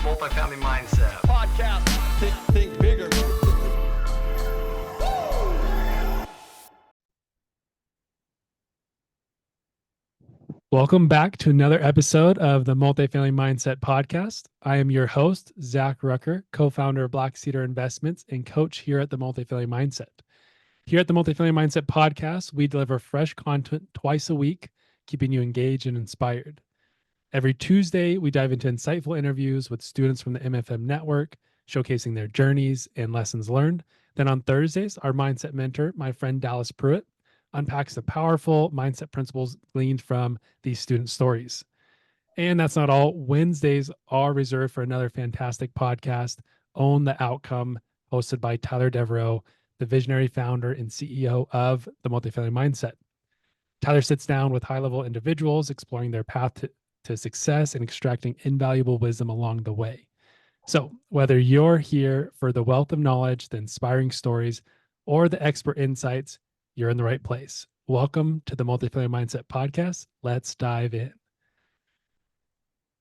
Multifamily Mindset podcast. Think bigger. Welcome back to another episode of the Multifamily Mindset podcast. I am your host, Zach Rucker, co-founder of Black Cedar Investments and coach here at the Multifamily Mindset. Here at the Multifamily Mindset podcast, we deliver fresh content twice a week, keeping you engaged and inspired. Every Tuesday, we dive into insightful interviews with students from the MFM Network, showcasing their journeys and lessons learned. Then on Thursdays, our mindset mentor, my friend Dallas Pruitt, unpacks the powerful mindset principles gleaned from these student stories. And that's not all. Wednesdays are reserved for another fantastic podcast, Own the Outcome, hosted by Tyler Deveraux, the visionary founder and CEO of the Multifamily Mindset. Tyler sits down with high-level individuals, exploring their path to success and extracting invaluable wisdom along the way. So whether you're here for the wealth of knowledge, the inspiring stories, or the expert insights, you're in the right place. Welcome to the Multifamily Mindset podcast. Let's dive in.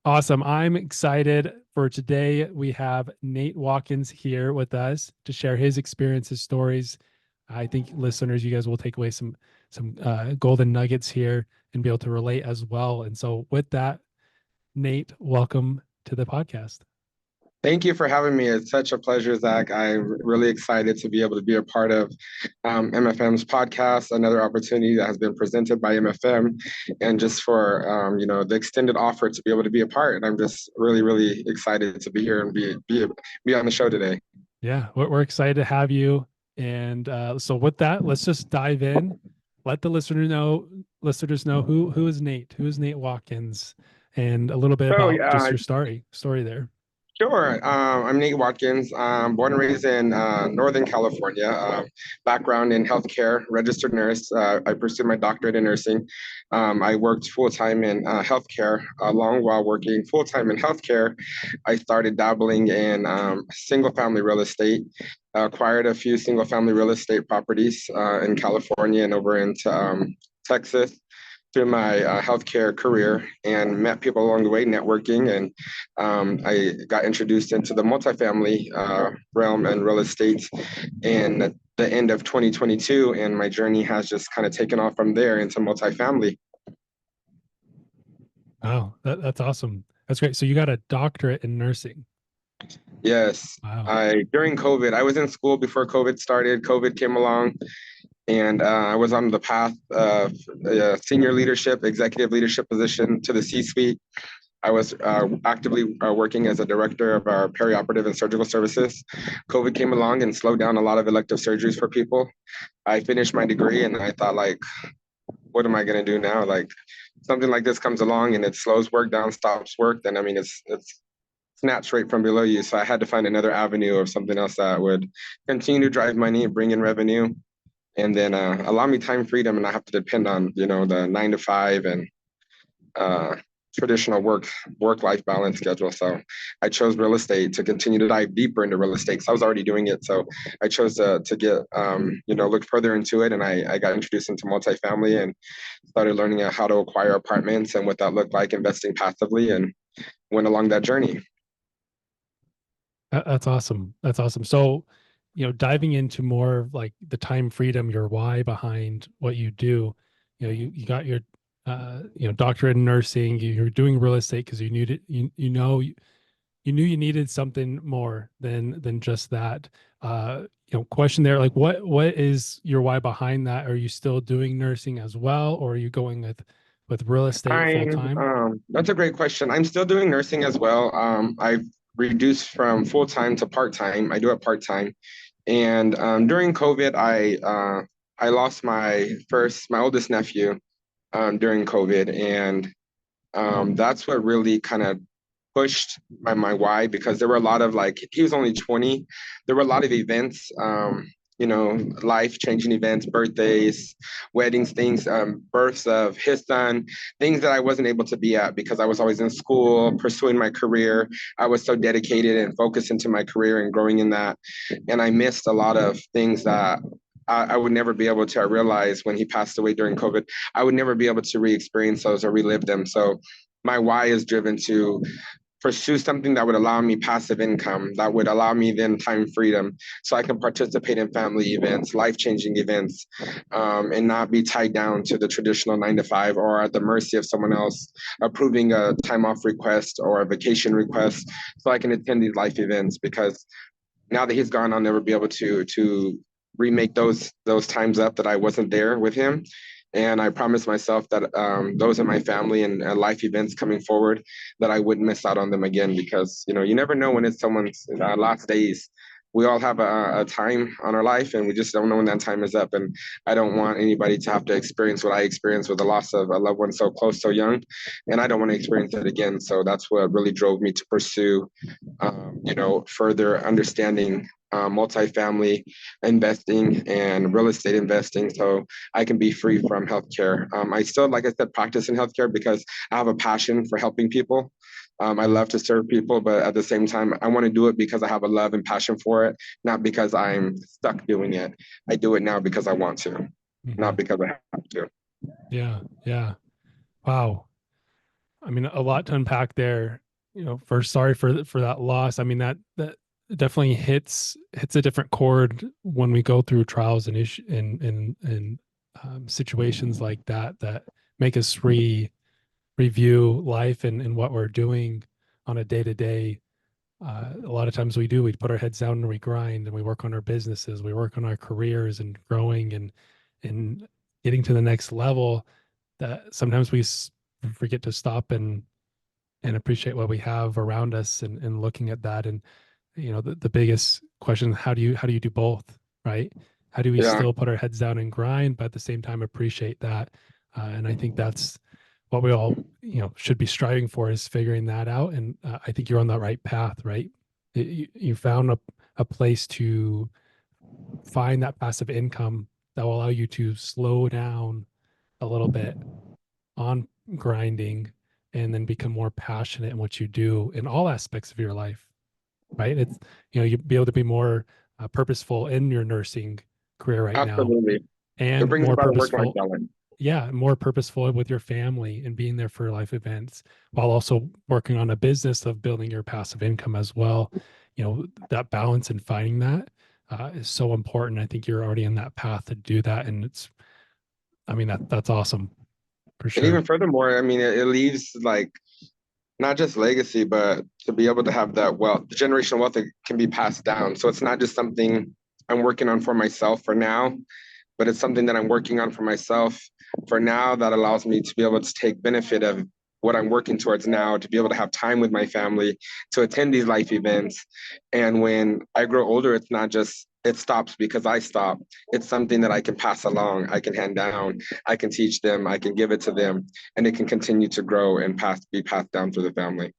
Awesome. I'm excited for today. We have Nate Watkins here with us to share his experiences, stories. I think listeners, you guys will take away some golden nuggets here and be able to relate as well. And so with that, Nate, welcome to the podcast. Thank you for having me. It's such a pleasure, Zach. I'm really excited to be able to be a part of MFM's podcast, another opportunity that has been presented by MFM, and just for the extended offer to be able to be a part. And I'm just really, really excited to be here and be on the show today. Yeah, we're excited to have you. And so with that, let's just dive in. Let the listeners know who is Nate, who is Nate Watkins, and a little bit about just your story there. Sure. I'm Nate Watkins. Born and raised in Northern California. Background in healthcare, registered nurse. I pursued my doctorate in nursing. I worked full-time in healthcare. While working full-time in healthcare, I started dabbling in single-family real estate. Acquired a few single-family real estate properties in California and over into Texas through my healthcare career, and met people along the way, networking, and I got introduced into the multifamily realm and real estate in the end of 2022, and my journey has just kind of taken off from there into multifamily. Wow, that's awesome. That's great. So you got a doctorate in nursing. Yes. Wow. During COVID, I was in school before COVID started. COVID came along, and I was on the path of senior leadership, executive leadership position to the C-suite. I was actively working as a director of our perioperative and surgical services. COVID came along and slowed down a lot of elective surgeries for people. I finished my degree and I thought, like, what am I going to do now? Like, something like this comes along and it slows work down, stops work, then I mean, it's snatched right from below you. So I had to find another avenue of something else that would continue to drive money and bring in revenue, and then allow me time freedom and not have to depend on, the 9 to 5 and traditional work-life balance schedule. So I chose real estate to continue to dive deeper into real estate. So I was already doing it. So I chose to get, look further into it. And I got introduced into multifamily and started learning how to acquire apartments and what that looked like, investing passively, and went along that journey. That's awesome. That's awesome. So, diving into more of like the time freedom, your why behind what you do, you got your, doctorate in nursing, you're doing real estate because you needed, you knew you needed something more than just that. Question there, like what is your why behind that? Are you still doing nursing as well, or are you going with real estate full time? That's a great question. I'm still doing nursing as well. I've reduced from full-time to part-time. I do it part-time. And during COVID, I lost my oldest nephew during COVID. And that's what really kind of pushed my why, because there were a lot of, he was only 20. There were a lot of events, life-changing events, birthdays, weddings, things, births of his son, things that I wasn't able to be at because I was always in school, pursuing my career. I was so dedicated and focused into my career and growing in that. And I missed a lot of things that I would never be able to realize when he passed away during COVID. I would never be able to re-experience those or relive them. So my why is driven to pursue something that would allow me passive income, that would allow me then time freedom, so I can participate in family events, life-changing events, and not be tied down to the traditional 9 to 5 or at the mercy of someone else approving a time off request or a vacation request, so I can attend these life events. Because now that he's gone, I'll never be able to remake those times up that I wasn't there with him. And I promised myself that those are my family and life events coming forward, that I wouldn't miss out on them again. Because you never know when it's someone's last days. We all have a time on our life, and we just don't know when that time is up. And I don't want anybody to have to experience what I experienced with the loss of a loved one so close, so young. And I don't want to experience it again. So that's what really drove me to pursue further understanding multifamily investing and real estate investing, so I can be free from healthcare. I still, like I said, practice in healthcare because I have a passion for helping people. I love to serve people, but at the same time, I want to do it because I have a love and passion for it, not because I'm stuck doing it. I do it now because I want to, not because I have to. Yeah. Yeah. Wow. I mean, a lot to unpack there. First, sorry for that loss. I mean, that definitely hits a different chord when we go through trials and situations like that make us review life and what we're doing on a day-to-day. A lot of times we put our heads down and we grind and we work on our businesses, we work on our careers and growing and getting to the next level, that sometimes we forget to stop and appreciate what we have around us and looking at that. And the biggest question, how do you do both, right? How do we still put our heads down and grind, but at the same time appreciate that? And I think that's what we all should be striving for, is figuring that out. And I think you're on the right path, right? You found a place to find that passive income that will allow you to slow down a little bit on grinding and then become more passionate in what you do in all aspects of your life, right? It's, you be able to be more purposeful in your nursing career right Absolutely. now, and it brings more about purposeful. A work-life balance. Yeah, more purposeful with your family and being there for life events, while also working on a business of building your passive income as well. That balance and finding that is so important. I think you're already in that path to do that, and that's awesome for sure. And even furthermore, I mean, it leaves like not just legacy, but to be able to have that wealth, the generational wealth that can be passed down. So it's not just something I'm working on for myself for now, but it's something that I'm working on for myself for now, that allows me to be able to take benefit of what I'm working towards now, to be able to have time with my family, to attend these life events. And when I grow older, it's not just, it stops because I stop. It's something that I can pass along, I can hand down, I can teach them, I can give it to them, and it can continue to grow and be passed down through the family.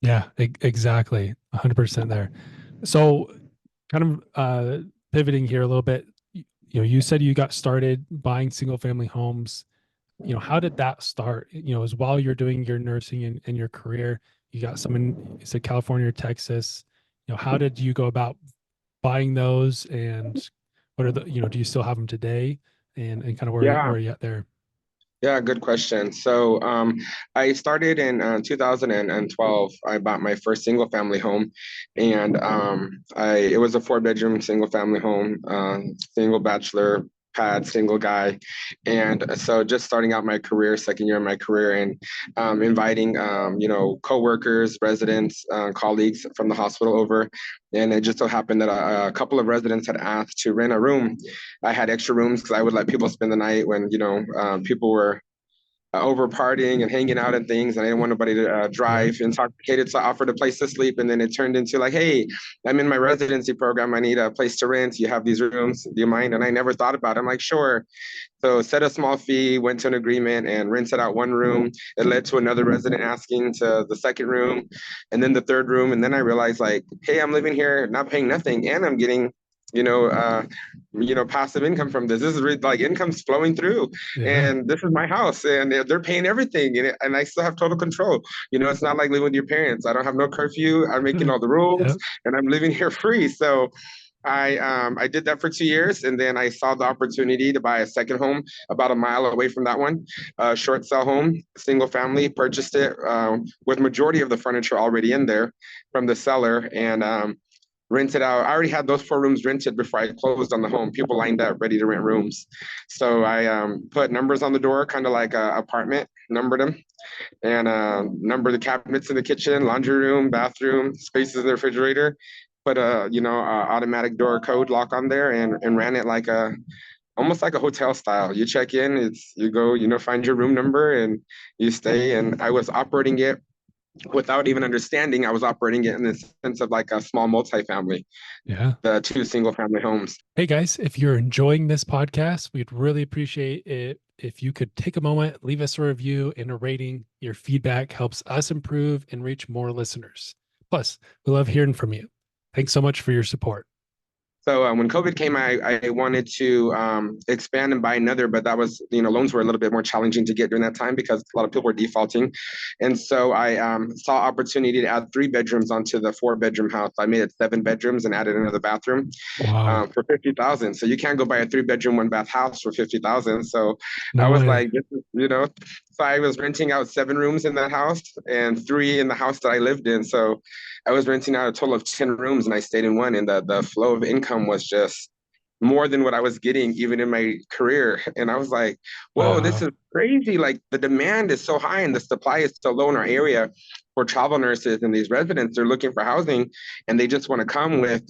Yeah, exactly. 100% there. So kind of pivoting here a little bit, you said you got started buying single family homes. How did that start? As while you're doing your nursing and your career, you got some in, you said California or Texas. How did you go about buying those, and what are the, do you still have them today, and kind of where are you at there? Yeah, good question. So I started in 2012. I bought my first single family home, and it was a 4-bedroom single family home, single bachelor pad, single guy. And so just starting out my career, second year of my career, and inviting coworkers, residents, colleagues from the hospital over. And it just so happened that a couple of residents had asked to rent a room. I had extra rooms because I would let people spend the night when people were over partying and hanging out and things, and I didn't want nobody to drive intoxicated, so I offered a place to sleep. And then it turned into like, hey, I'm in my residency program, I need a place to rent, you have these rooms, do you mind? And I never thought about it. I'm like, sure. So set a small fee, went to an agreement, and rented out one room. It led to another resident asking to the second room, and then the third room. And then I realized, like, hey, I'm living here not paying nothing, and I'm getting passive income from this. This is really, like, income's flowing through, and this is my house, and they're paying everything, and I still have total control. It's not like living with your parents. I don't have no curfew. I'm making all the rules, and I'm living here free. So I did that for 2 years, and then I saw the opportunity to buy a second home about a mile away from that one, short sale home, single family. Purchased it with majority of the furniture already in there from the seller, and rented out. I already had those 4 rooms rented before I closed on the home. People lined up ready to rent rooms, so I put numbers on the door, kind of like a apartment, numbered them, and number the cabinets in the kitchen, laundry room, bathroom, spaces in the refrigerator. Put a automatic door code lock on there, and ran it like a almost like a hotel style. You check in, you go, find your room number, and you stay. And I was operating it without even understanding. I was operating it in the sense of like a small multifamily. Yeah. The 2 single family homes. Hey guys, if you're enjoying this podcast, we'd really appreciate it if you could take a moment, leave us a review and a rating. Your feedback helps us improve and reach more listeners. Plus, we love hearing from you. Thanks so much for your support. So when COVID came, I wanted to expand and buy another, but that was, loans were a little bit more challenging to get during that time because a lot of people were defaulting. And so I saw opportunity to add 3 bedrooms onto the 4-bedroom house. I made it 7 bedrooms and added another bathroom. Wow. For $50,000. So you can't go buy a 3-bedroom, 1-bath house for $50,000. So No I was way. like, so I was renting out 7 rooms in that house and 3 in the house that I lived in. So I was renting out a total of 10 rooms, and I stayed in one, and the flow of income was just more than what I was getting even in my career. And I was like, whoa, this Wow. is crazy. Like the demand is so high and the supply is so low in our area for travel nurses and these residents. They're looking for housing, and they just want to come with,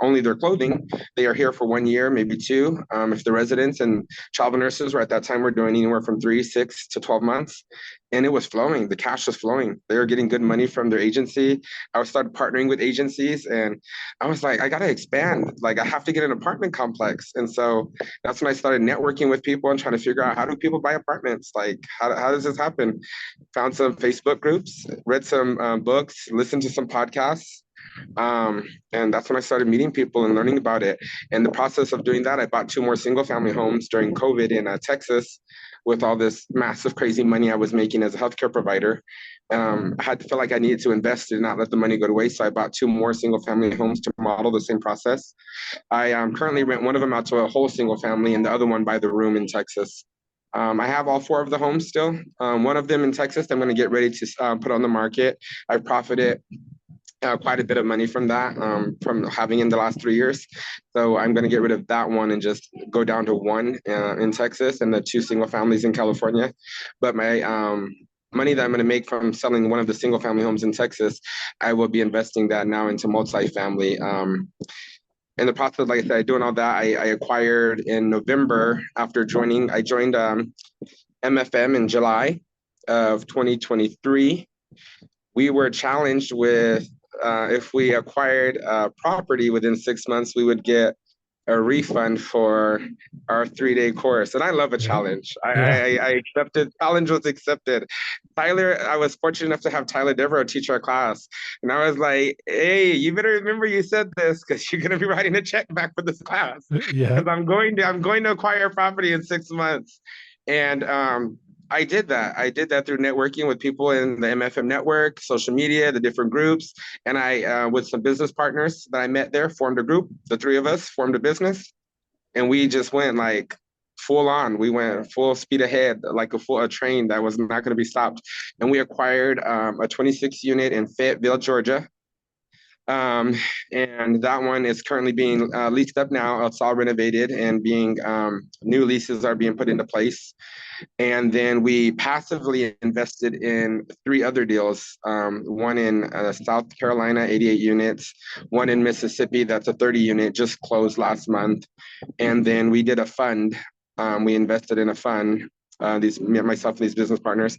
only their clothing. They are here for 1 year, maybe 2. If the residents and travel nurses were at that time, were doing anywhere from 3, 6 to 12 months. And it was flowing. The cash was flowing. They were getting good money from their agency. I started partnering with agencies, and I was like, I got to expand. Like, I have to get an apartment complex. And so that's when I started networking with people and trying to figure out, how do people buy apartments? Like, how does this happen? Found some Facebook groups, read some books, listened to some podcasts. And that's when I started meeting people and learning about it. In the process of doing that, I bought 2 more single family homes during COVID in Texas. With all this massive, crazy money I was making as a healthcare provider, I had to feel like I needed to invest and not let the money go to waste. So I bought 2 more single family homes to model the same process. I currently rent one of them out to a whole single family and the other one by the room in Texas. I have all 4 of the homes still. One of them in Texas, I'm going to get ready to put on the market. I've profited quite a bit of money from that, from having in the last 3 years. So I'm going to get rid of that one and just go down to 1 in Texas and the 2 single families in California. But my money that I'm going to make from selling one of the single family homes in Texas, I will be investing that now into multifamily. In the process, like I said, doing all that, I acquired in November after joining. I joined MFM in July of 2023. We were challenged with if we acquired a property within 6 months, we would get a refund for our 3-day course. And I love a challenge. I accepted. Challenge was accepted. Tyler, I was fortunate enough to have Tyler Deveraux teach our class. And I was like, hey, you better remember you said this, because you're going to be writing a check back for this class. Yeah. Because I'm going to acquire a property in 6 months. And I did that. I did that through networking with people in the MFM Network, social media, the different groups. And I, with some business partners that I met there, formed a group. The 3 of us formed a business. And we just went like full on. We went full speed ahead, like a train that was not going to be stopped. And we acquired a 26 unit in Fayetteville, Georgia. And that one is currently being leased up now. It's all renovated and being new leases are being put into place. And then we passively invested in 3 other deals. One in South Carolina, 88 units. One in Mississippi, that's a 30 unit, just closed last month. And then we did a fund. We invested in a fund, myself and these business partners.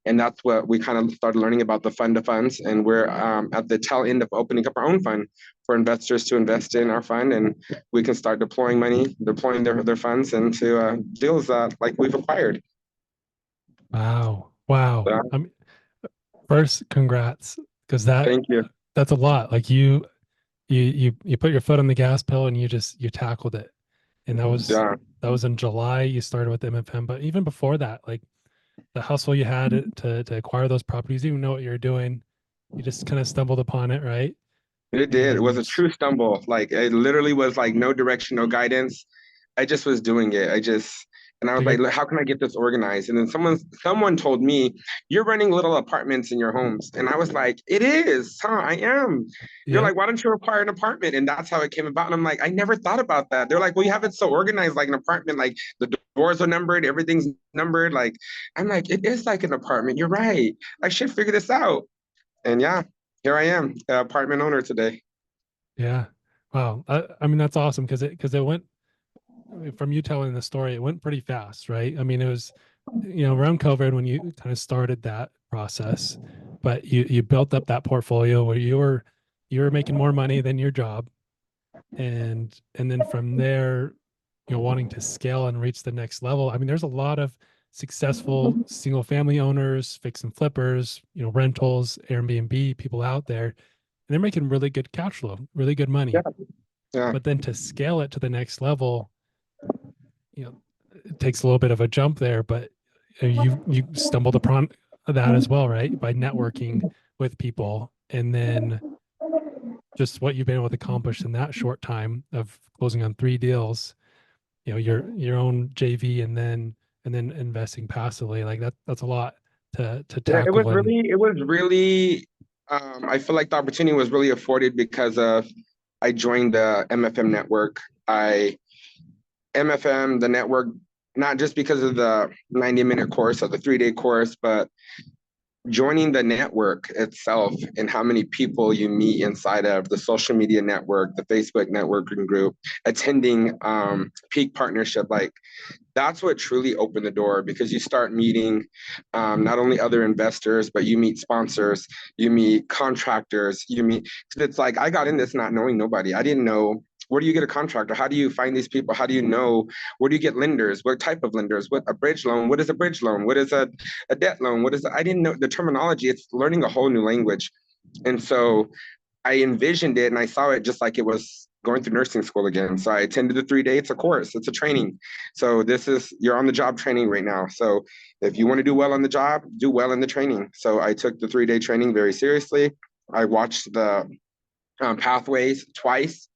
And that's what we kind of started learning about, the fund of funds. And we're at the tail end of opening up our own fund for investors to invest in our fund. And we can start deploying their funds into deals that like we've acquired. Wow. Yeah. I mean, first, congrats, because Thank you. that's a lot. Like you put your foot on the gas pedal and you tackled it. And that was in July. You started with MFM, but even before that, like the hustle you had to acquire those properties, you didn't even know what you were doing. You just kind of stumbled upon it, right? It did. It was a And true stumble. Like it literally was like no direction, no guidance. I just was doing it. And I was like, figured, "Look, how can I get this organized?" And then someone told me, "You're running little apartments in your homes." And I was like, "It is, huh? I am." They're yeah, like, "Why don't you require an apartment?" And that's how it came about. And I'm like, I never thought about that. They're like, "Well, you have it so organized like an apartment, like the doors are numbered, everything's numbered." Like, I'm like, it is like an apartment. You're right. I should figure this out. And yeah, here I am, apartment owner today. yeah. Wow. I mean, that's awesome because it went, I mean, from you telling the story, it went pretty fast, right? I mean, it was, around COVID when you kind of started that process, but you built up that portfolio where you were making more money than your job, and then from there, wanting to scale and reach the next level. I mean, there's a lot of successful single family owners, fix and flippers, rentals, Airbnb people out there, and they're making really good cash flow, really good Yeah, money. yeah. But then to scale it to the next level, you know, it takes a little bit of a jump there, but you stumbled upon that as well, right? By networking with people, and then just what you've been able to accomplish in that short time of closing on 3 deals, your own JV, and then investing passively, like that's a lot to Yeah, tackle. And it was really, I feel like the opportunity was really afforded because of I joined the MFM network. I MFM the network not just because of the 90-minute course or the 3-day course, but joining the network itself and how many people you meet inside of the social media network, the Facebook networking group, attending peak partnership, like that's what truly opened the door because you start meeting not only other investors, but you meet sponsors, you meet contractors, it's like I got in this not knowing nobody. I didn't know where do you get a contractor? How do you find these people? How do you know where do you get lenders? What type of lenders? What a bridge loan? What is a bridge loan? What is a debt loan? I didn't know the terminology. It's learning a whole new language. And so I envisioned it and I saw it just like it was going through nursing school again. So I attended the 3 day, it's a course, it's a training. So you're on the job training right now. So if you want to do well on the job, do well in the training. So I took the 3 day training very seriously. I watched the pathways twice.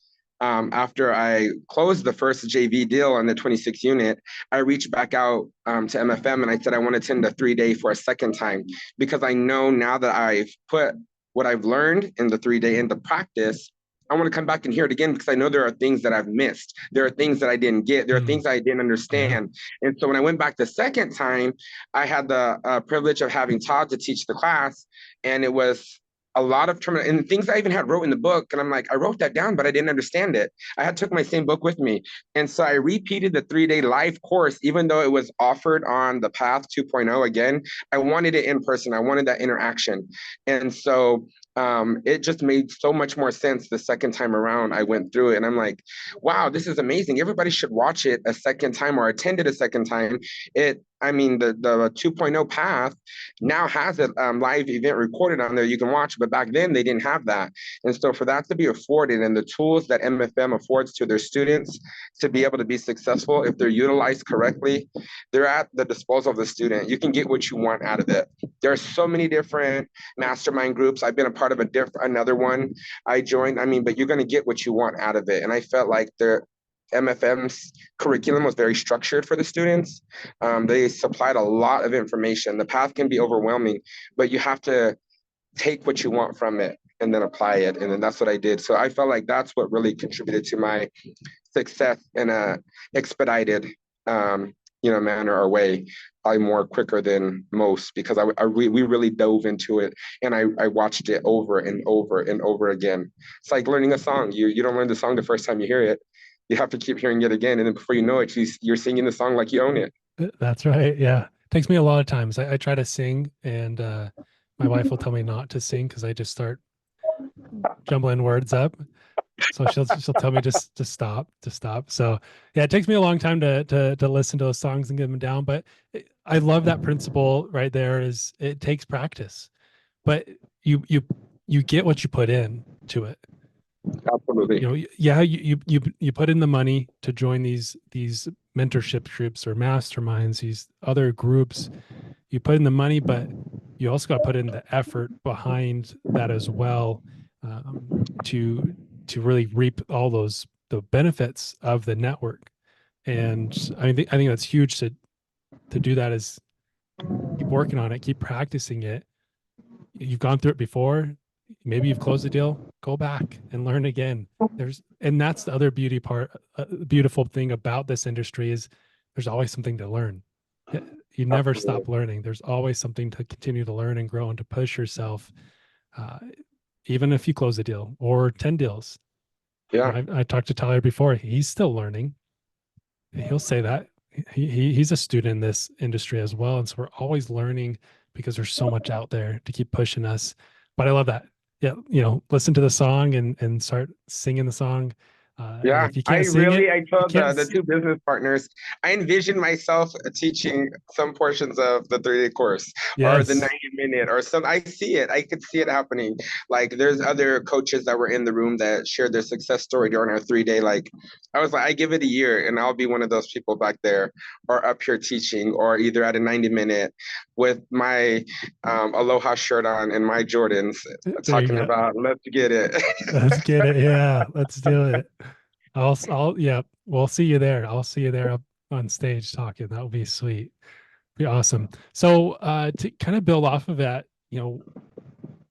After I closed the first JV deal on the 26 unit, I reached back out to MFM and I said I want to attend the 3 day for a second time because I know now that I've put what I've learned in the 3 day into practice. I want to come back and hear it again because I know there are things that I've missed. There are things that I didn't get. There are things I didn't yeah, understand. And so when I went back the second time, I had the privilege of having Todd to teach the class. And it was a lot of terminal and things I even had wrote in the book. And I'm like, I wrote that down, but I didn't understand it. I had took my same book with me. And so I repeated the 3 day live course, even though it was offered on the Path 2.0 again. I wanted it in person. I wanted that interaction. And so it just made so much more sense the second time around I went through it. And I'm like, wow, this is amazing. Everybody should watch it a second time or attend it a second time. I mean, the 2.0 path now has a live event recorded on there you can watch, but back then they didn't have that. And so for that to be afforded and the tools that MFM affords to their students to be able to be successful, if they're utilized correctly, they're at the disposal of the student. You can get what you want out of it. There are so many different mastermind groups. I've been a part of another one I joined. I mean, but you're going to get what you want out of it. And I felt like the MFM's curriculum was very structured for the students. They supplied a lot of information. The path can be overwhelming, but you have to take what you want from it and then apply it. And then that's what I did. So I felt like that's what really contributed to my success in a expedited, manner or way. Probably more quicker than most because we really dove into it and I watched it over and over and over again. It's like learning a song. You don't learn the song the first time you hear it. You have to keep hearing it again, and then before you know it, you're singing the song like you own it. that's right. Yeah, it takes me a lot of times. I try to sing, and my wife will tell me not to sing because I just start jumbling words up. So she'll tell me just to stop. So yeah, it takes me a long time to listen to those songs and get them down. But I love that principle right there. Is it takes practice, but you get what you put in to it. Absolutely. Yeah, you put in the money to join these mentorship groups or masterminds, these other groups. You put in the money, but you also got to put in the effort behind that as well. to really reap all the benefits of the network. And I think that's huge to do that, is keep working on it, keep practicing it. You've gone through it before. Maybe you've closed the deal, go back and learn again. And that's the other beautiful thing about this industry, is there's always something to learn. You never stop learning. There's always something to continue to learn and grow and to push yourself. Even if you close a deal or 10 deals. Yeah. I talked to Tyler before. He's still learning. He'll say that he's a student in this industry as well. And so we're always learning because there's so much out there to keep pushing us. But I love that. Yeah. Listen to the song and start singing the song. Yeah, if you can't I told the two business partners, I envision myself teaching some portions of the 3-day course or the 90-minute or some. I see it. I could see it happening. Like there's other coaches that were in the room that shared their success story during our 3-day. Like I was like, I give it a year and I'll be one of those people back there or up here teaching, or either at a 90-minute with my Aloha shirt on and my Jordans talking about, let's get it. Let's get it. Yeah, let's do it. Yeah, we'll see you there. I'll see you there up on stage talking. That would be sweet. Be awesome. So, to kind of build off of that,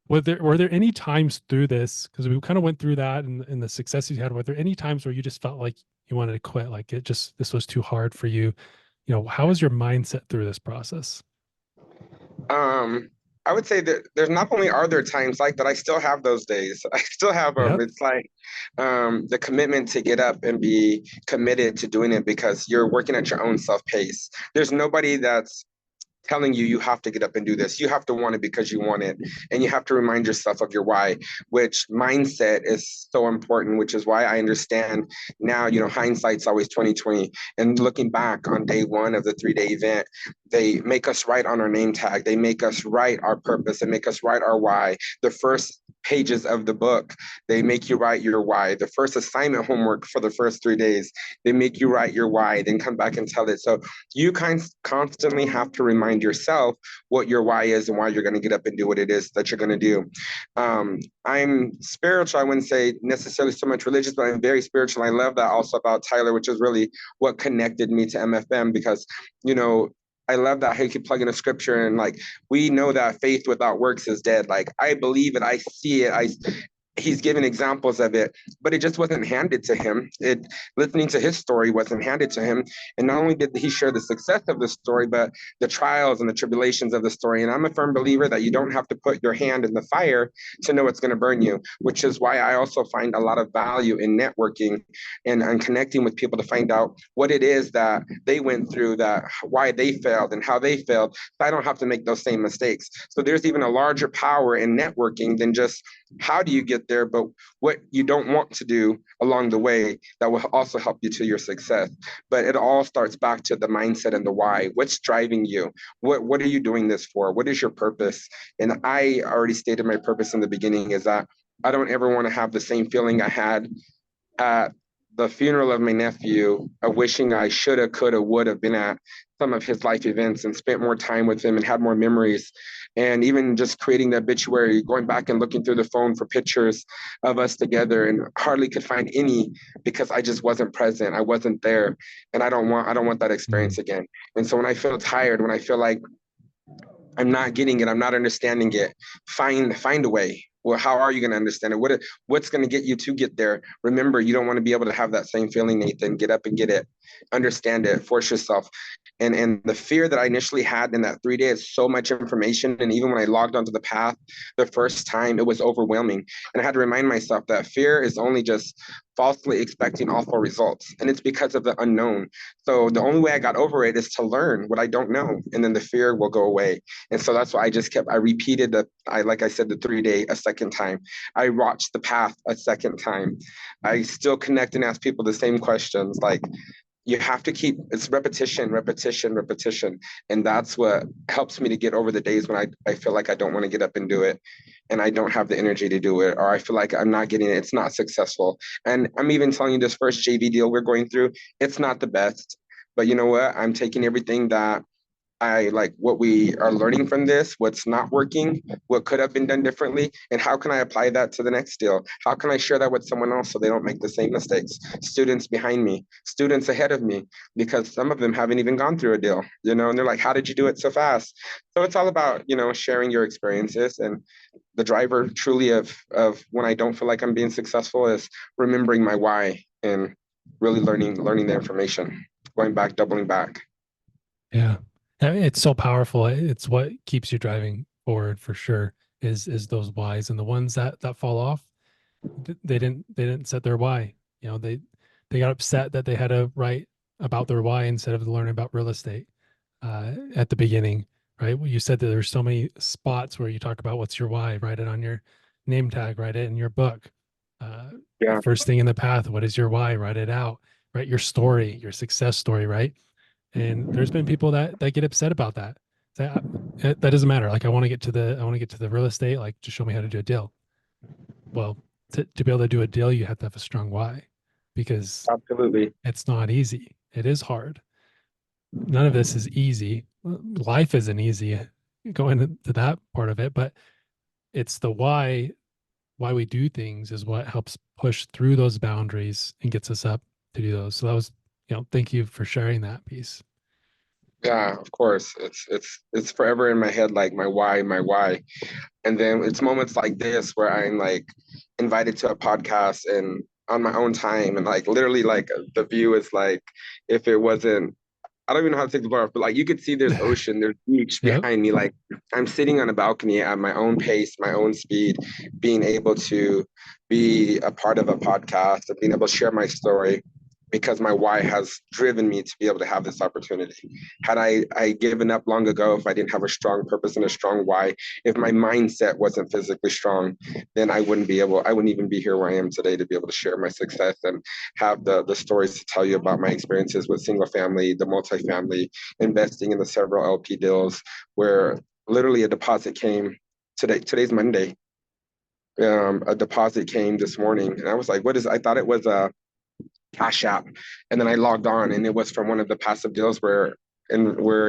were there any times through this, because we kind of went through that and the successes you had, were there any times where you just felt like you wanted to quit, like this was too hard for you? How was your mindset through this process? I would say that there's not only are there times like that, I still have those days. I still have them. Yep. It's like the commitment to get up and be committed to doing it because you're working at your own self pace. There's nobody that's telling you you have to get up and do this. You have to want it because you want it. And you have to remind yourself of your why, which mindset is so important, which is why I understand now, hindsight's always 2020. And looking back on day one of the 3-day event, they make us write on our name tag. They make us write our purpose. They make us write our why. The first pages of the book, they make you write your why. The first assignment homework for the first 3 days, they make you write your why, then come back and tell it. So you constantly have to remind yourself what your why is and why you're going to get up and do what it is that you're going to do. I'm spiritual. I wouldn't say necessarily so much religious, but I'm very spiritual. I love that also about Tyler, which is really what connected me to MFM, because, I love that how you keep plugging a scripture, and like we know that faith without works is dead. Like I believe it, I see it, he's given examples of it, but it just wasn't handed to him. Listening to his story wasn't handed to him. And not only did he share the success of the story, but the trials and the tribulations of the story. And I'm a firm believer that you don't have to put your hand in the fire to know it's going to burn you, which is why I also find a lot of value in networking and connecting with people to find out what it is that they went through, that why they failed and how they failed. So I don't have to make those same mistakes. So there's even a larger power in networking than just how do you get there, but what you don't want to do along the way that will also help you to your success. But it all starts back to the mindset and the why. What's driving you? What are you doing this for? What is your purpose? And I already stated my purpose in the beginning is that I don't ever want to have the same feeling I had at the funeral of my nephew, of wishing I shoulda, coulda, woulda been at some of his life events and spent more time with him and had more memories. And even just creating the obituary, going back and looking through the phone for pictures of us together, and hardly could find any because I just wasn't present. I wasn't there. And I don't want that experience again. And so when I feel tired, when I feel like I'm not getting it, I'm not understanding it, find a way. Well, how are you going to understand it? What's going to get you to get there? Remember, you don't want to be able to have that same feeling, Nathan. Get up and get it. Understand it. Force yourself. And the fear that I initially had in that 3 days is so much information. And even when I logged onto the path the first time, it was overwhelming. And I had to remind myself that fear is only just falsely expecting awful results. And it's because of the unknown. So the only way I got over it is to learn what I don't know. And then the fear will go away. And so that's why I repeated like I said, the 3 day a second time. I watched the path a second time. I still connect and ask people the same questions. Like, you have to it's repetition. And that's what helps me to get over the days when I feel like I don't want to get up and do it and I don't have the energy to do it, or I feel like I'm not getting it. It's not successful. And I'm even telling you, this first JV deal we're going through, it's not the best, but you know what? I'm taking everything that I like what we are learning from this, what's not working, what could have been done differently, and how can I apply that to the next deal? How can I share that with someone else so they don't make the same mistakes? Students behind me, students ahead of me, because some of them haven't even gone through a deal, and they're like, how did you do it so fast? So it's all about, sharing your experiences. And the driver truly of when I don't feel like I'm being successful is remembering my why and really learning the information, going back, doubling back. Yeah. I mean, it's so powerful. It's what keeps you driving forward for sure is those whys, and the ones that fall off, they didn't set their why. They got upset that they had to write about their why instead of learning about real estate at the beginning, right? Well, you said that there's so many spots where you talk about what's your why, write it on your name tag, write it in your book. Uh, Yeah, First thing in the path, what is your why? Write it out, write your story, your success story, right? And there's been people that get upset about that. That doesn't matter. Like I want to get to the real estate. Like just show me how to do a deal. Well, to be able to do a deal, you have to have a strong why, because absolutely. it's not easy. It is hard. None of this is easy. Life isn't easy going into that part of it, but it's the why we do things is what helps push through those boundaries and gets us up to do those. So that was, thank you for sharing that piece. Yeah, of course. It's forever in my head, like my why, my why. And then it's moments like this where I'm like invited to a podcast and on my own time, and like literally like the view is like, if it wasn't, I don't even know how to take the bar off, but like you could see there's ocean, there's beach Yep. behind me. Like I'm sitting on a balcony at my own pace, my own speed, being able to be a part of a podcast and being able to share my story because my why has driven me to be able to have this opportunity. Had I given up long ago, if I didn't have a strong purpose and a strong why, if my mindset wasn't physically strong, then I wouldn't even be here where I am today to be able to share my success and have the stories to tell you about my experiences with SingleFamily, the multifamily, investing in the several LP deals where literally a deposit came today. Today's Monday. A deposit came this morning, and I was like, "What is?" I thought it was a Cash App, and then I logged on, and it was from one of the passive deals we're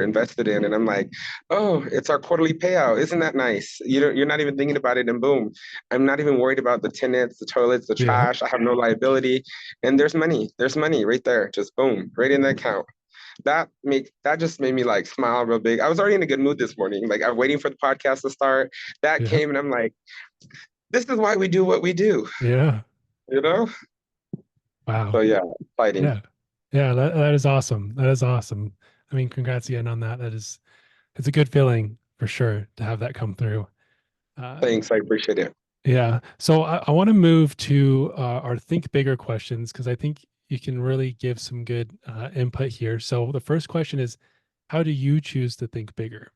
invested in, and I'm like, "Oh, it's our quarterly payout. Isn't that nice?" You're not even thinking about it, and boom, I'm not even worried about the tenants, the toilets, the Yeah. trash. I have no liability, and there's money. There's money right there, just boom, right in the account. That just made me like smile real big. I was already in a good mood this morning. Like I'm waiting for the podcast to start. That Yeah. came, and I'm like, "This is why we do what we do." Yeah. You know? So Wow. yeah, fighting. Yeah. Yeah. That is awesome. That is awesome. I mean, congrats again on that. It's a good feeling for sure to have that come through. Uh, Thanks, I appreciate it. yeah. So I want to move to our think bigger questions because I think you can really give some good input here. So the first question is, how do you choose to think bigger?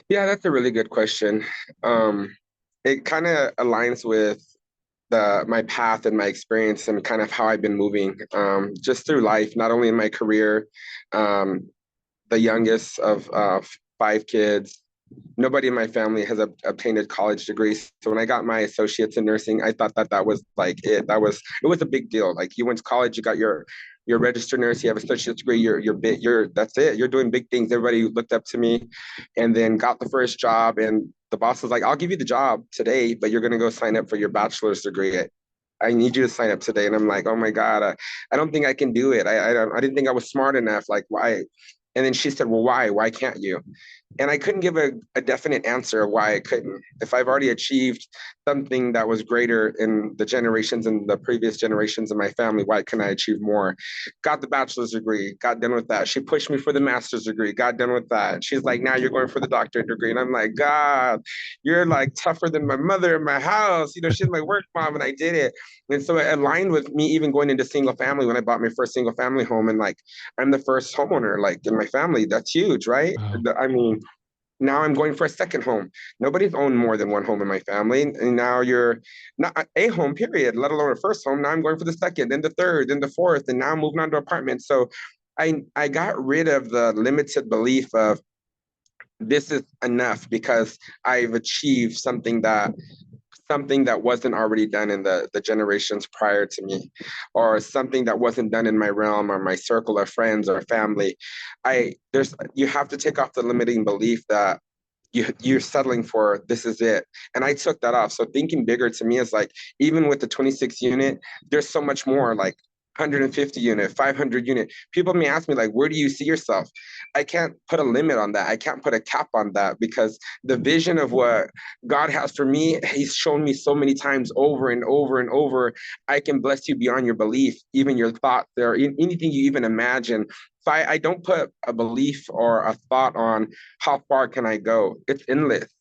Yeah, that's a really good question. It kind of aligns with the my path and my experience and kind of how I've been moving just through life, not only in my career, um, the youngest of five kids. Nobody in my family has obtained a college degree. So when I got my associates in nursing, I thought that was like it. It was a big deal. Like you went to college, you got your registered nurse, you have a associate's degree, you're that's it. You're doing big things. Everybody looked up to me, and then got the first job, and the boss was like, "I'll give you the job today, but you're gonna go sign up for your bachelor's degree. I need you to sign up today." And I'm like, "Oh my God, I don't think I can do it. I didn't think I was smart enough. Like why?" And then she said, "Well, why? Why can't you?" And I couldn't give a definite answer of why I couldn't. If I've already achieved something that was greater in the generations and the previous generations of my family, why couldn't I achieve more? Got the bachelor's degree, got done with that. She pushed me for the master's degree, got done with that. She's like, now you're going for the doctorate degree. And I'm like, God, you're like tougher than my mother in my house. She's my work mom, and I did it. And so it aligned with me even going into single family when I bought my first single family home. And like, I'm the first homeowner, like in my family. That's huge, right? Wow. I mean, now I'm going for a second home. Nobody's owned more than one home in my family. And now you're not a home, period, let alone a first home. Now I'm going for the second, then the third, then the fourth, and now I'm moving on to apartments. So I got rid of the limited belief of this is enough because I've achieved something that something that wasn't already done in the generations prior to me, or something that wasn't done in my realm or my circle of friends or family. You have to take off the limiting belief that you're settling for this is it. And I took that off. So thinking bigger to me is like, even with the 26 unit, there's so much more, like 150 unit, 500 unit. People may ask me, like, where do you see yourself? I can't put a limit on that. I can't put a cap on that, because the vision of what God has for me, he's shown me so many times over and over and over. I can bless you beyond your belief, even your thought there, anything you even imagine. So I don't put a belief or a thought on how far can I go. It's endless.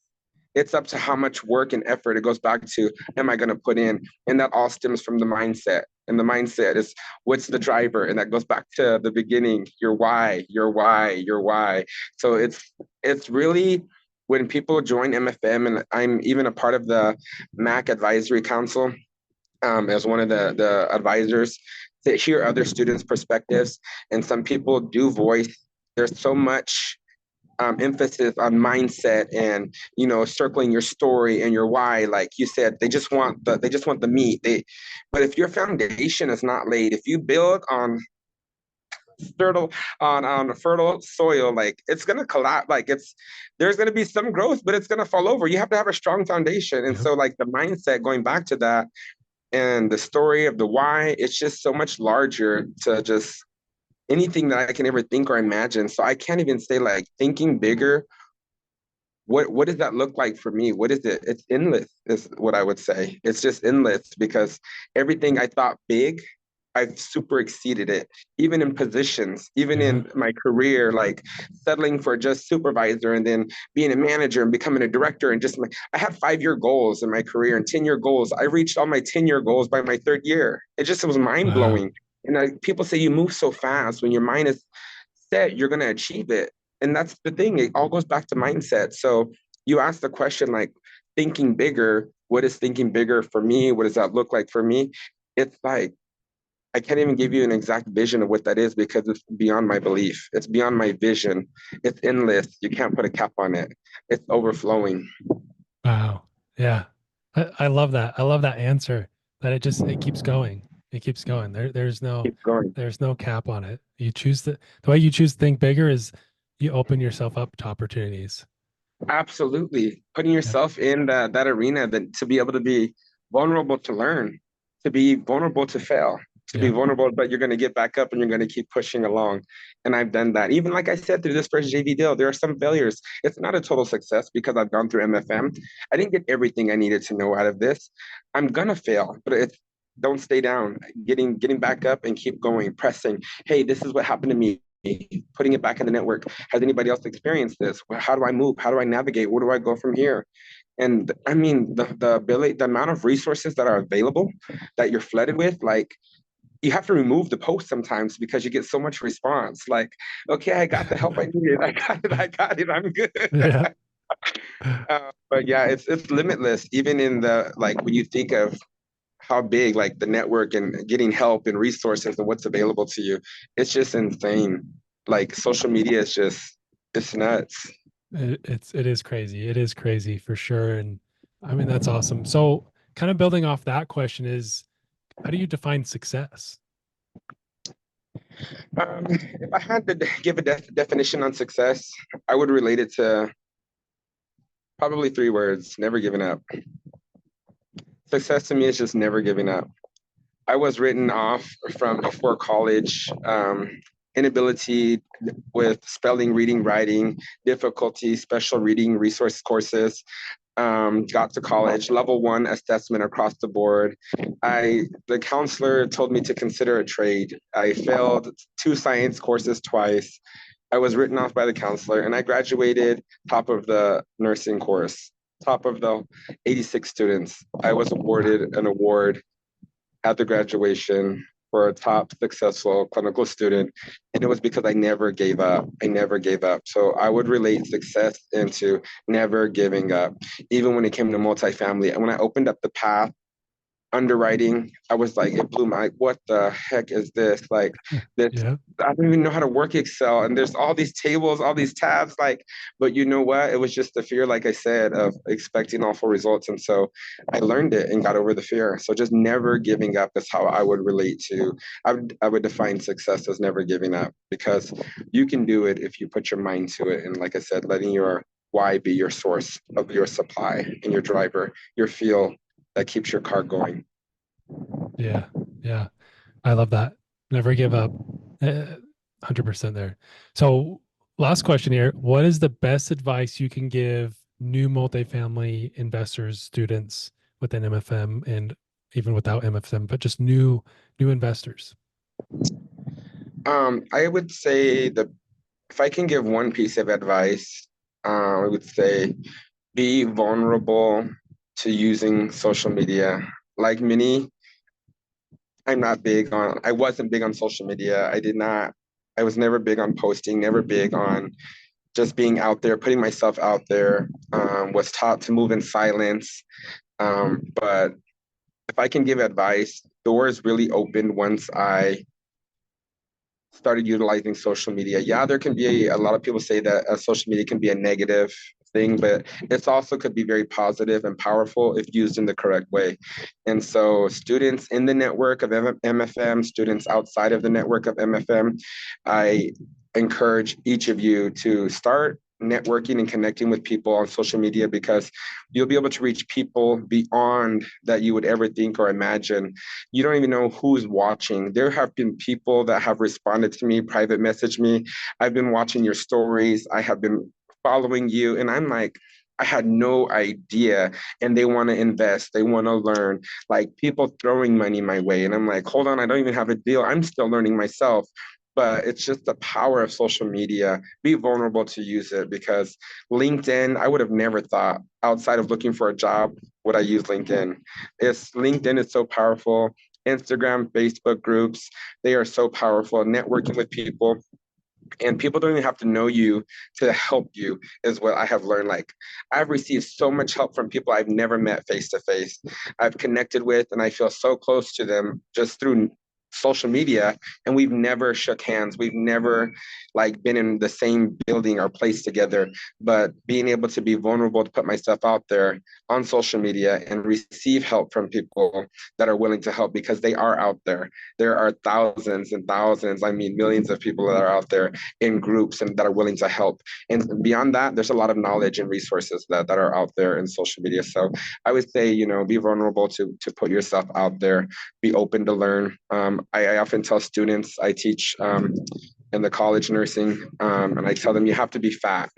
It's up to how much work and effort. It goes back to, am I going to put in? And that all stems from the mindset. And the mindset is, what's the driver? And that goes back to the beginning, your why, your why, your why. So it's really, when people join MFM, and I'm even a part of the MAC Advisory Council, as one of the advisors, to hear other students' perspectives. And some people do voice. There's so much emphasis on mindset and, circling your story and your why. Like you said, they just want the meat. But if your foundation is not laid, if you build on fertile on a fertile soil, like, it's gonna collapse. Like, there's gonna be some growth, but it's gonna fall over. You have to have a strong foundation. And so, like, the mindset, going back to that, and the story of the why, it's just so much larger to just anything that I can ever think or imagine. So I can't even say, like, thinking bigger. What does that look like for me? What is it? It's endless, is what I would say. It's just endless, because everything I thought big, I've super exceeded it, even in positions, even in my career, like settling for just supervisor and then being a manager and becoming a director. And just I had 5-year goals in my career and 10-year goals. I reached all my 10-year goals by my 3rd year. It was mind blowing. And people say you move so fast. When your mind is set, you're going to achieve it. And that's the thing. It all goes back to mindset. So you ask the question, like, thinking bigger, what is thinking bigger for me? What does that look like for me? It's like, I can't even give you an exact vision of what that is, because it's beyond my belief. It's beyond my vision. It's endless. You can't put a cap on it. It's overflowing. Wow. Yeah. I love that. I love that answer, that it keeps going. It keeps going. There's no cap on it. The way you choose to think bigger is you open yourself up to opportunities. Absolutely. Putting yourself in that arena, to be able to be vulnerable to learn, to be vulnerable to fail, to be vulnerable, but you're going to get back up and you're going to keep pushing along. And I've done that. Even, like I said, through this first JV deal, there are some failures. It's not a total success, because I've gone through MFM. I didn't get everything I needed to know out of this. I'm going to fail, but don't stay down, getting back up and keep going, pressing. Hey, this is what happened to me. Putting it back in the network. Has anybody else experienced this? How do I move? How do I navigate? Where do I go from here? And I mean, the ability, the amount of resources that are available, that you're flooded with, like, you have to remove the post sometimes, because you get so much response. Like, okay, I got the help I needed. I got it. I'm good. Yeah. But yeah, it's limitless. Even in like, when you think of how big, like, the network and getting help and resources and what's available to you, it's just insane. Like, social media is it's nuts. It is crazy. It is crazy for sure. And I mean, that's awesome. So kind of building off that question is, how do you define success? If I had to give a definition on success, I would relate it to probably 3 words: never giving up. Success to me is just never giving up. I was written off from before college, inability with spelling, reading, writing, difficulty, special reading resource courses. Got to college, level 1 assessment across the board. The counselor told me to consider a trade. I failed 2 science courses twice. I was written off by the counselor, and I graduated top of the nursing course, top of the 86 students. I was awarded an award at the graduation for a top successful clinical student. And it was because I never gave up. I never gave up. So I would relate success into never giving up, even when it came to multifamily. And when I opened up the path underwriting, I was like, it blew my, what the heck is this? Like this, Yeah. I don't even know how to work Excel. And there's all these tables, all these tabs, like, but you know what? It was just the fear, like I said, of expecting awful results. And so I learned it and got over the fear. So just never giving up is how I would relate to, I would define success as never giving up, because you can do it if you put your mind to it. And like I said, letting your why be your source of your supply and your driver, your fuel that keeps your car going. Yeah. Yeah. I love that. Never give up. 100% there. So, last question here. What is the best advice you can give new multifamily investors, students within MFM and even without MFM, but just new investors? I would say the if I can give one piece of advice, I would say be vulnerable to using social media. Like many, I wasn't big on social media. I was never big on posting, never big on just being out there, putting myself out there. Was taught to move in silence. But if I can give advice, doors really opened once I started utilizing social media. Yeah, there can be a lot of people say that social media can be a negative thing, but it's also could be very positive and powerful if used in the correct way. And so, students in the network of MFM, students outside of the network of MFM, I encourage each of you to start networking and connecting with people on social media, because you'll be able to reach people beyond that you would ever think or imagine. You don't even know who's watching. There have been people that have responded to me, private message me. I've been watching your stories. I have been following you. And I'm like, I had no idea. And they want to invest, they want to learn, like people throwing money my way. And I'm like, hold on, I don't even have a deal. I'm still learning myself. But it's just the power of social media. Be vulnerable to use it, because LinkedIn, I would have never thought outside of looking for a job would I use LinkedIn. LinkedIn is so powerful. Instagram, Facebook groups, they are so powerful. Networking with people, and people don't even have to know you to help you, is what I have learned. Like, I've received so much help from people I've never met face to face. I've connected with, and I feel so close to them just through social media, and we've never shook hands, we've never like been in the same building or place together. But being able to be vulnerable, to put myself out there on social media and receive help from people that are willing to help, because they are out there. There are thousands and thousands, I mean millions of people that are out there in groups and that are willing to help. And beyond that, there's a lot of knowledge and resources that are out there in social media. So I would say, be vulnerable to put yourself out there, be open to learn. I often tell students, I teach in the college nursing, and I tell them you have to be fat,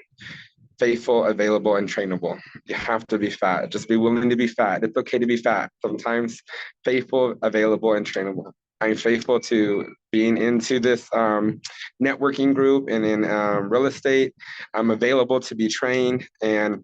faithful, available, and trainable. You have to be fat. Just be willing to be fat. It's okay to be fat. Sometimes faithful, available, and trainable. I'm faithful to being into this networking group and in real estate. I'm available to be trained, and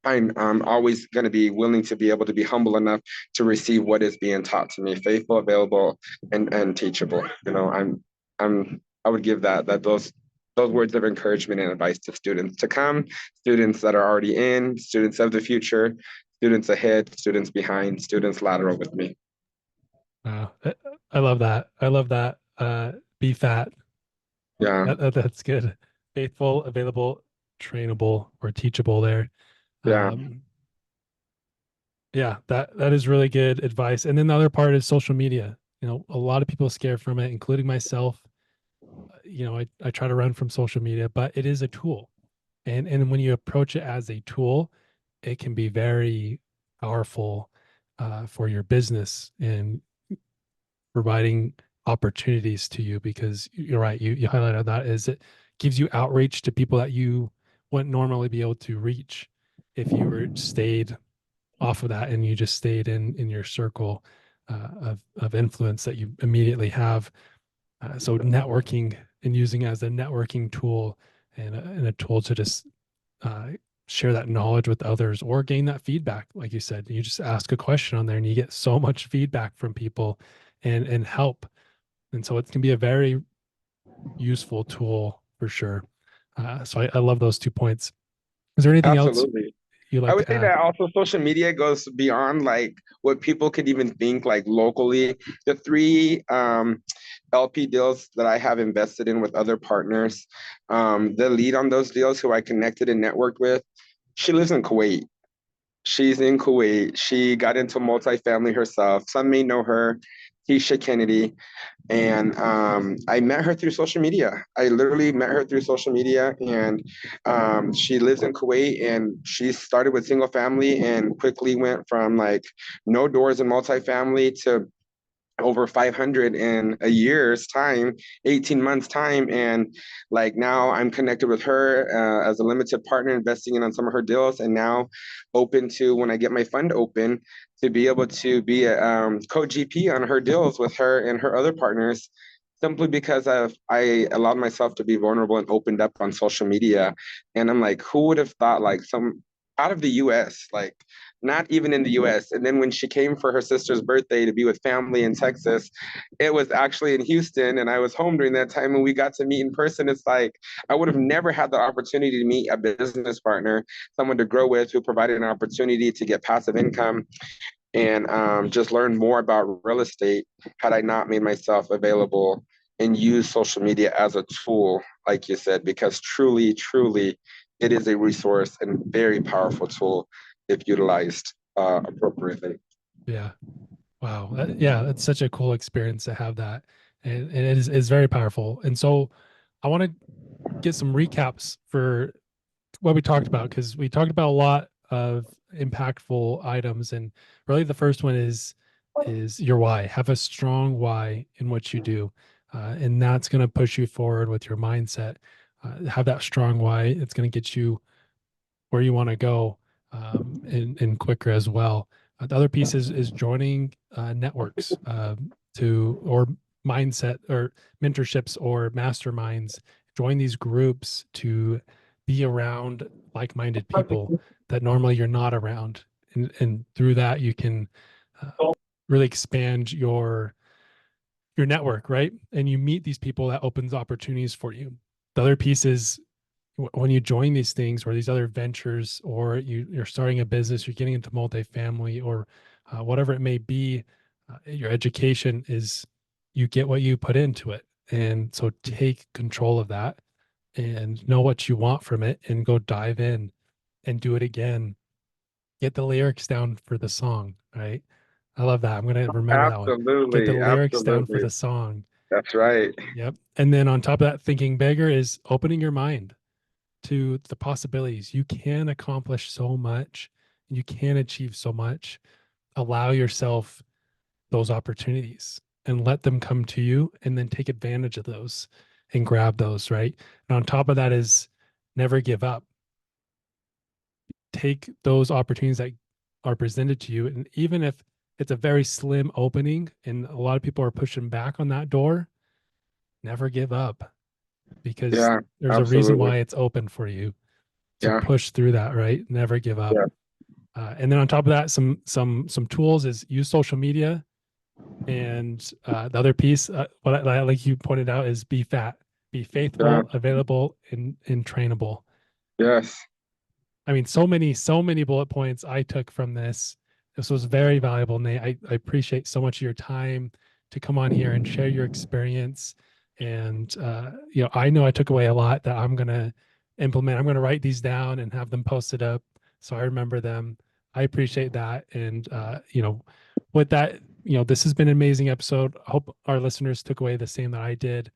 I'm always going to be willing to be able to be humble enough to receive what is being taught to me. Faithful, available, and teachable. I would give those words of encouragement and advice to students to come, students that are already in, students of the future, students ahead, students behind, students lateral with me. Wow. I love that. I love that. Be fat. Yeah, That's good. Faithful, available, trainable, or teachable there. yeah, Um, yeah, that is really good advice. And then the other part is social media. A lot of people are scared from it, including myself. I try to run from social media, but it is a tool. And when you approach it as a tool, it can be very powerful for your business and providing opportunities to you, because you're right. You highlighted that is it gives you outreach to people that you wouldn't normally be able to reach if you were stayed off of that and you just stayed in your circle of influence that you immediately have. So networking and using it as a networking tool and a tool to just uh, share that knowledge with others or gain that feedback. Like you said, you just ask a question on there and you get so much feedback from people and help. And so it can be a very useful tool for sure. So I love those 2 points. Is there anything else absolutely. you'd I like would to say add? that also social media goes beyond like what people could even think like locally. The three LP deals that I have invested in with other partners, the lead on those deals who I connected and networked with, she lives in Kuwait. She's in Kuwait. She got into multifamily herself. Some may know her, Keisha Kennedy. And I met her through social media. I literally met her through social media, and she lives in Kuwait. And she started with single family and quickly went from like no doors in multifamily to over 500 in a year's time, 18 months time. And like now I'm connected with her as a limited partner, investing in on some of her deals, and now open to, when I get my fund open, to be able to be a co-GP on her deals with her and her other partners, simply because I allowed myself to be vulnerable and opened up on social media. And I'm like, who would have thought, like, some out of the US, like not even in the US. And then when she came for her sister's birthday to be with family in Texas, it was actually in Houston, and I was home during that time, and we got to meet in person. It's like I would have never had the opportunity to meet a business partner, someone to grow with, who provided an opportunity to get passive income and just learn more about real estate, had I not made myself available and use social media as a tool, like you said, because truly, truly, it is a resource and very powerful tool if utilized appropriately. Yeah. Wow. Yeah, it's such a cool experience to have that. And it is very powerful. And so I want to get some recaps for what we talked about, because we talked about a lot of impactful items. And really the first one is your why. Have a strong why in what you do. And that's going to push you forward with your mindset. Have that strong why. It's going to get you where you want to go, and quicker as well. The other piece is joining networks, to or mindset or mentorships or masterminds. Join these groups to be around like-minded people that normally you're not around, and through that you can really expand your network, right? And you meet these people, that opens opportunities for you. The other piece is when you join these things or these other ventures, or you're starting a business, you're getting into multifamily, or whatever it may be, your education is, you get what you put into it. And so take control of that and know what you want from it, and go dive in and do it again. Get the lyrics down for the song, right? I love that. I'm going to remember that one. Get the Absolutely, lyrics down for absolutely. the song. That's right. Yep. And then on top of that, thinking bigger is opening your mind to the possibilities. You can accomplish so much, and you can achieve so much. Allow yourself those opportunities and let them come to you, and then take advantage of those and grab those, right? And on top of that is never give up. Take those opportunities that are presented to you. And even if it's a very slim opening and a lot of people are pushing back on that door, never give up, because Yeah, there's a reason absolutely. why it's open for you. So Yeah, push through that, right? Never give up. yeah, And then on top of that, some tools is use social media. And the other piece, what I like you pointed out, is be fat, be yeah. faithful, available, and trainable. Yes. I mean, so many bullet points I took from this. This was very valuable, Nate. I appreciate so much of your time to come on here and share your experience. And I know I took away a lot that I'm gonna implement. I'm gonna write these down and have them posted up so I remember them. I appreciate that. And with that, this has been an amazing episode. I hope our listeners took away the same that I did.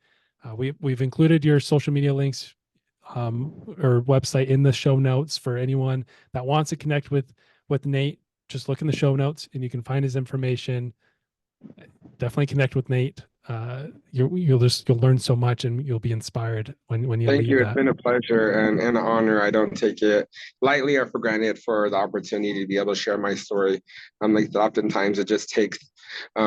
We've included your social media links, or website in the show notes for anyone that wants to connect with Nate. Just look in the show notes and you can find his information. Definitely connect with Nate. You'll learn so much, and you'll be inspired when you Thank leave you. It's that. been a pleasure and an honor. I don't take it lightly or for granted for the opportunity to be able to share my story. Like oftentimes it just takes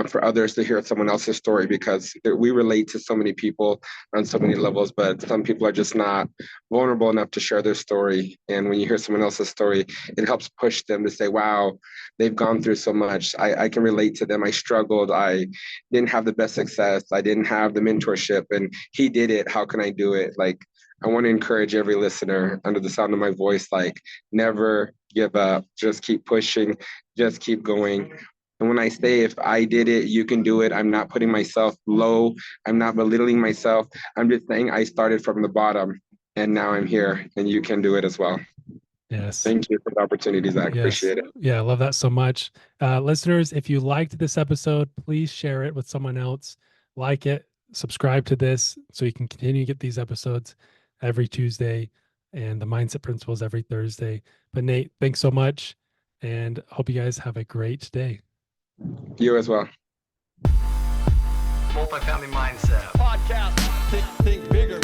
for others to hear someone else's story, because we relate to so many people on so many levels, but some people are just not vulnerable enough to share their story. And when you hear someone else's story, it helps push them to say, wow, they've gone through so much. I can relate to them. I struggled. I didn't have the best success. I didn't have the mentorship, and he did it. How can I do it? Like, I want to encourage every listener under the sound of my voice, like, never give up. Just keep pushing. Just keep going. And when I say, if I did it, you can do it, I'm not putting myself low. I'm not belittling myself. I'm just saying I started from the bottom and now I'm here and you can do it as well. Yes. Thank you for the opportunity, Zach. Yes. Appreciate it. Yeah, I love that so much. Listeners, if you liked this episode, please share it with someone else. Like it, subscribe to this so you can continue to get these episodes every Tuesday and the mindset principles every Thursday. But Nate, thanks so much. And hope you guys have a great day. You as well. Multifamily Mindset. Podcast. Think bigger.